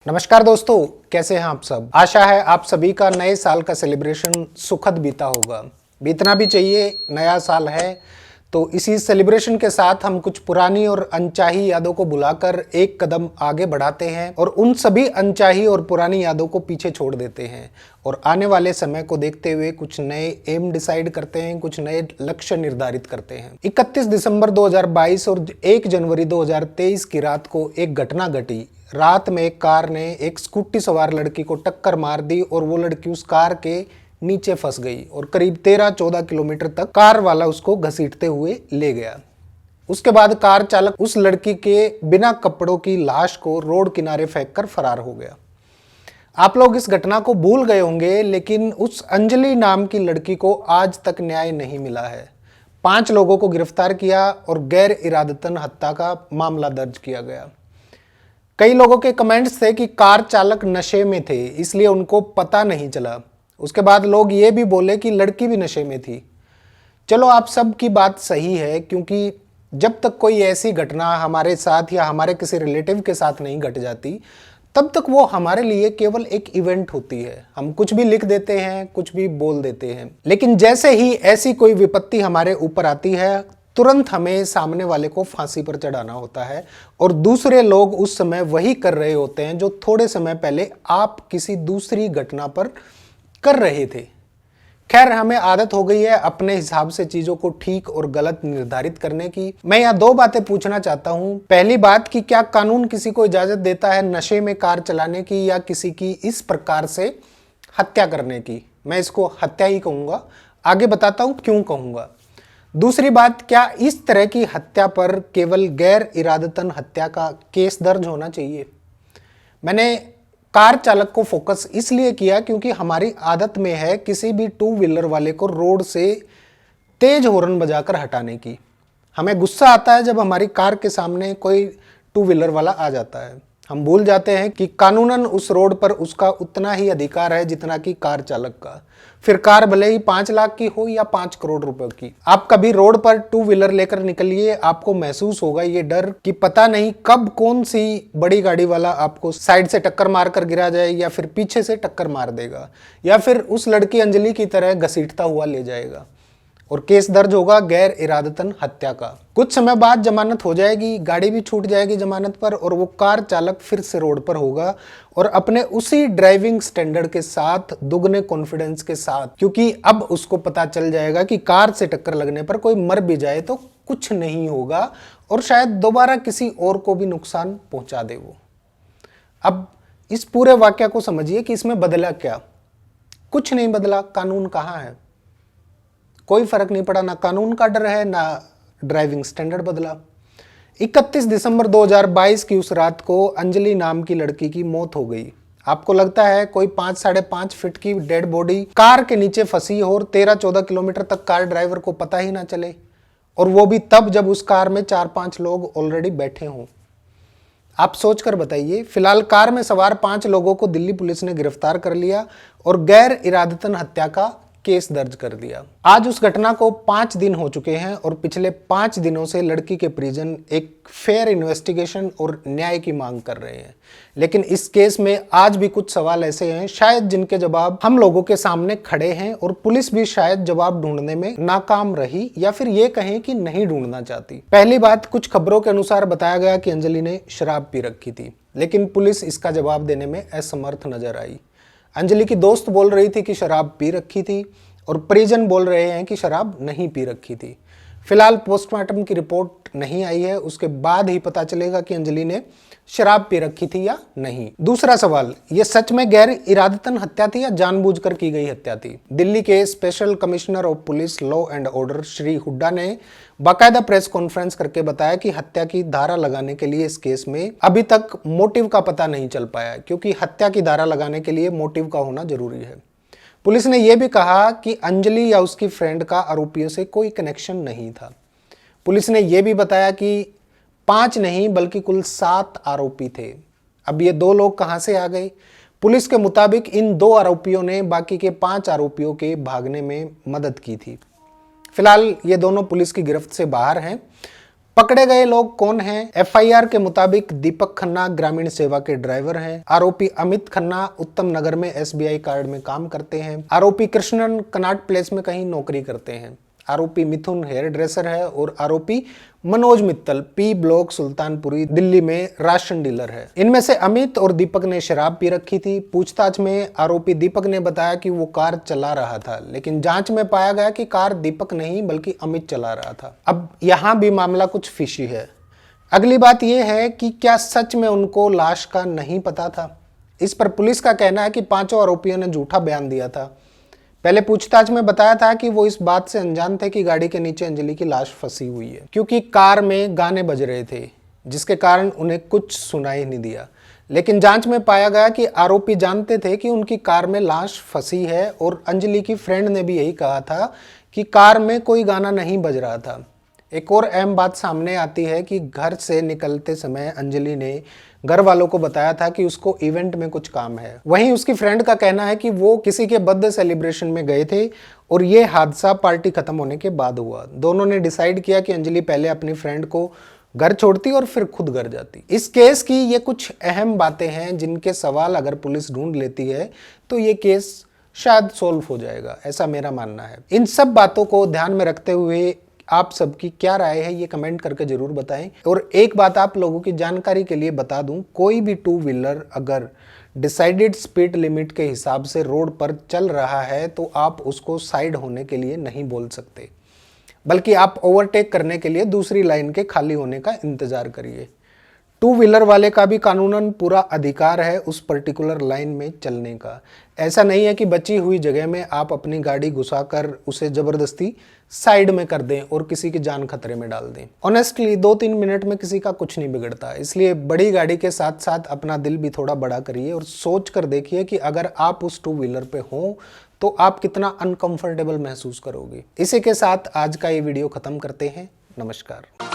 नमस्कार दोस्तों, कैसे हैं आप सब। आशा है आप सभी का नए साल का सेलिब्रेशन सुखद बीता होगा। बीतना भी चाहिए, नया साल है तो इसी सेलिब्रेशन के साथ हम कुछ पुरानी और अनचाही यादों को भुलाकर एक कदम आगे बढ़ाते हैं और उन सभी अनचाही और पुरानी यादों को पीछे छोड़ देते हैं और आने वाले समय को देखते हुए कुछ नए एम डिसाइड करते हैं, कुछ नए लक्ष्य निर्धारित करते हैं। 31 दिसंबर 2022 और 1 जनवरी 2023 की रात को एक घटना घटी। रात में एक कार ने एक स्कूटी सवार लड़की को टक्कर मार दी और वो लड़की उस कार के नीचे फंस गई और करीब 13-14 किलोमीटर तक कार वाला उसको घसीटते हुए ले गया। उसके बाद कार चालक उस लड़की के बिना कपड़ों की लाश को रोड किनारे फेंककर फरार हो गया। आप लोग इस घटना को भूल गए होंगे, लेकिन उस अंजलि नाम की लड़की को आज तक न्याय नहीं मिला है। 5 लोगों को गिरफ्तार किया और गैर इरादतन हत्या का मामला दर्ज किया गया। कई लोगों के कमेंट्स थे कि कार चालक नशे में थे इसलिए उनको पता नहीं चला। उसके बाद लोग ये भी बोले कि लड़की भी नशे में थी। चलो, आप सब की बात सही है, क्योंकि जब तक कोई ऐसी घटना हमारे साथ या हमारे किसी रिलेटिव के साथ नहीं घट जाती तब तक वो हमारे लिए केवल एक इवेंट होती है। हम कुछ भी लिख देते हैं, कुछ भी बोल देते हैं, लेकिन जैसे ही ऐसी कोई विपत्ति हमारे ऊपर आती है तुरंत हमें सामने वाले को फांसी पर चढ़ाना होता है और दूसरे लोग उस समय वही कर रहे होते हैं जो थोड़े समय पहले आप किसी दूसरी घटना पर कर रहे थे। खैर, हमें आदत हो गई है अपने हिसाब से चीजों को ठीक और गलत निर्धारित करने की। मैं यहाँ 2 बातें पूछना चाहता हूँ। पहली बात कि क्या कानून किसी को इजाजत देता है नशे में कार चलाने की या किसी की इस प्रकार से हत्या करने की? मैं इसको हत्या ही कहूंगा, आगे बताता हूँ क्यों कहूंगा। दूसरी बात, क्या इस तरह की हत्या पर केवल गैर इरादतन हत्या का केस दर्ज होना चाहिए? मैंने कार चालक को फोकस इसलिए किया क्योंकि हमारी आदत में है किसी भी 2 व्हीलर वाले को रोड से तेज हॉर्न बजाकर हटाने की। हमें गुस्सा आता है जब हमारी कार के सामने कोई 2 व्हीलर वाला आ जाता है। हम भूल जाते हैं कि कानूनन उस रोड पर उसका उतना ही अधिकार है जितना कि कार चालक का, फिर कार भले ही 5 लाख की हो या 5 करोड़ रुपए की। आप कभी रोड पर 2 व्हीलर लेकर निकलिए, आपको महसूस होगा ये डर कि पता नहीं कब कौन सी बड़ी गाड़ी वाला आपको साइड से टक्कर मार कर गिरा जाए या फिर पीछे से टक्कर मार देगा या फिर उस लड़की अंजलि की तरह घसीटता हुआ ले जाएगा और केस दर्ज होगा गैर इरादतन हत्या का। कुछ समय बाद जमानत हो जाएगी, गाड़ी भी छूट जाएगी जमानत पर और वो कार चालक फिर से रोड पर होगा और अपने उसी ड्राइविंग स्टैंडर्ड के साथ, दुगने कॉन्फिडेंस के साथ, क्योंकि अब उसको पता चल जाएगा कि कार से टक्कर लगने पर कोई मर भी जाए तो कुछ नहीं होगा और शायद दोबारा किसी और को भी नुकसान पहुंचा दे वो। अब इस पूरे वाक्य को समझिए कि इसमें बदला क्या? कुछ नहीं बदला। कानून कहाँ है? कोई फर्क नहीं पड़ा, ना कानून का डर है ना ड्राइविंग स्टैंडर्ड बदला। 31 दिसंबर 2022 की उस रात को अंजलि नाम की लड़की की मौत हो गई। आपको लगता है कोई 5-5.5 फीट की डेड बॉडी कार के नीचे फंसी हो और 13-14 किलोमीटर तक कार ड्राइवर को पता ही ना चले, और वो भी तब जब उस कार में 4-5 लोग ऑलरेडी बैठे हों? आप सोचकर बताइए। फिलहाल कार में सवार 5 लोगों को दिल्ली पुलिस ने गिरफ्तार कर लिया और गैर इरादतन हत्या का केस दर्ज कर दिया। आज उस घटना को 5 दिन हो चुके हैं और पिछले 5 दिनों से लड़की के परिजन एक फेयर इन्वेस्टिगेशन और न्याय की मांग कर रहे हैं। लेकिन इस केस में आज भी कुछ सवाल ऐसे हैं शायद जिनके जवाब हम लोगों के सामने खड़े हैं और पुलिस भी शायद जवाब ढूंढने में नाकाम रही या फिर ये कहें कि नहीं ढूंढना चाहती। पहली बात, कुछ खबरों के अनुसार बताया गया कि अंजलि ने शराब पी रखी थी, लेकिन पुलिस इसका जवाब देने में असमर्थ नजर आई। अंजलि की दोस्त बोल रही थी कि शराब पी रखी थी और परिजन बोल रहे हैं कि शराब नहीं पी रखी थी। फिलहाल पोस्टमार्टम की रिपोर्ट नहीं आई है, उसके बाद ही पता चलेगा कि अंजलि ने शराब पी रखी थी या नहीं। दूसरा सवाल, ये सच में गैर इरादतन हत्या थी या जानबूझकर की गई हत्या थी? दिल्ली के special commissioner of police law and order Shri Hooda ने बाकायदा प्रेस कॉन्फ्रेंस करके बताया कि हत्या की धारा लगाने के लिए इस केस में अभी तक मोटिव का पता नहीं चल पाया, क्योंकि हत्या की धारा लगाने के लिए मोटिव का होना जरूरी है। पुलिस ने यह भी कहा कि अंजलि या उसकी फ्रेंड का आरोपियों से कोई कनेक्शन नहीं था। पुलिस ने यह भी बताया कि 5 नहीं बल्कि कुल 7 आरोपी थे। अब ये 2 लोग कहां से आ गए? पुलिस के मुताबिक इन 2 आरोपियों ने बाकी के 5 आरोपियों के भागने में मदद की थी। फिलहाल ये दोनों पुलिस की गिरफ्त से बाहर हैं। पकड़े गए लोग कौन हैं? एफआईआर के मुताबिक दीपक खन्ना ग्रामीण सेवा के ड्राइवर हैं। आरोपी अमित खन्ना उत्तम नगर में एसबीआई कार्ड में काम करते हैं। आरोपी कृष्णन कनाट प्लेस में कहीं नौकरी करते हैं। आरोपी मिथुन हेयर ड्रेसर है और आरोपी मनोज मित्तल पी ब्लॉक सुल्तानपुरी दिल्ली में राशन डीलर है। इनमें से अमित और दीपक ने शराब पी रखी थी। पूछताछ में आरोपी दीपक ने बताया कि वो कार चला रहा था, लेकिन जांच में पाया गया कि कार दीपक नहीं बल्कि अमित चला रहा था। अब यहां भी मामला कुछ फिशी है। अगली बात यह है कि क्या सच में उनको लाश का नहीं पता था? इस पर पुलिस का कहना है कि पांचों आरोपियों ने झूठा बयान दिया था। पहले पूछताछ में बताया था कि वो इस बात से अनजान थे कि गाड़ी के नीचे अंजलि की लाश फंसी हुई है, क्योंकि कार में गाने बज रहे थे जिसके कारण उन्हें कुछ सुनाई नहीं दिया। लेकिन जांच में पाया गया कि आरोपी जानते थे कि उनकी कार में लाश फंसी है और अंजलि की फ्रेंड ने भी यही कहा था कि कार में कोई गाना नहीं बज रहा था। एक और अहम बात सामने आती है कि घर से निकलते समय अंजलि ने घर वालों को बताया था कि उसको इवेंट में कुछ काम है। वहीं उसकी फ्रेंड का कहना है कि वो किसी के बर्थडे सेलिब्रेशन में गए थे और ये हादसा पार्टी खत्म होने के बाद हुआ। दोनों ने डिसाइड किया कि अंजलि पहले अपनी फ्रेंड को घर छोड़ती और फिर खुद घर जाती। इस केस की ये कुछ अहम बातें हैं जिनके सवाल अगर पुलिस ढूंढ लेती है तो ये केस शायद सोल्व हो जाएगा, ऐसा मेरा मानना है। इन सब बातों को ध्यान में रखते हुए आप सबकी क्या राय है ये कमेंट करके जरूर बताएं। और एक बात आप लोगों की जानकारी के लिए बता दूं, कोई भी टू व्हीलर अगर डिसाइडेड स्पीड लिमिट के हिसाब से रोड पर चल रहा है तो आप उसको साइड होने के लिए नहीं बोल सकते, बल्कि आप ओवरटेक करने के लिए दूसरी लाइन के खाली होने का इंतजार करिए। टू व्हीलर वाले का भी कानूनन पूरा अधिकार है उस पर्टिकुलर लाइन में चलने का। ऐसा नहीं है कि बची हुई जगह में आप अपनी गाड़ी घुसाकर उसे जबरदस्ती साइड में कर दें और किसी की जान खतरे में डाल दें। ऑनेस्टली 2-3 मिनट में किसी का कुछ नहीं बिगड़ता, इसलिए बड़ी गाड़ी के साथ साथ अपना दिल भी थोड़ा बड़ा करिए और सोच कर देखिए कि अगर आप उस टू व्हीलर पे हों तो आप कितना अनकंफर्टेबल महसूस करोगे। इसी के साथ आज का ये वीडियो खत्म करते हैं। नमस्कार।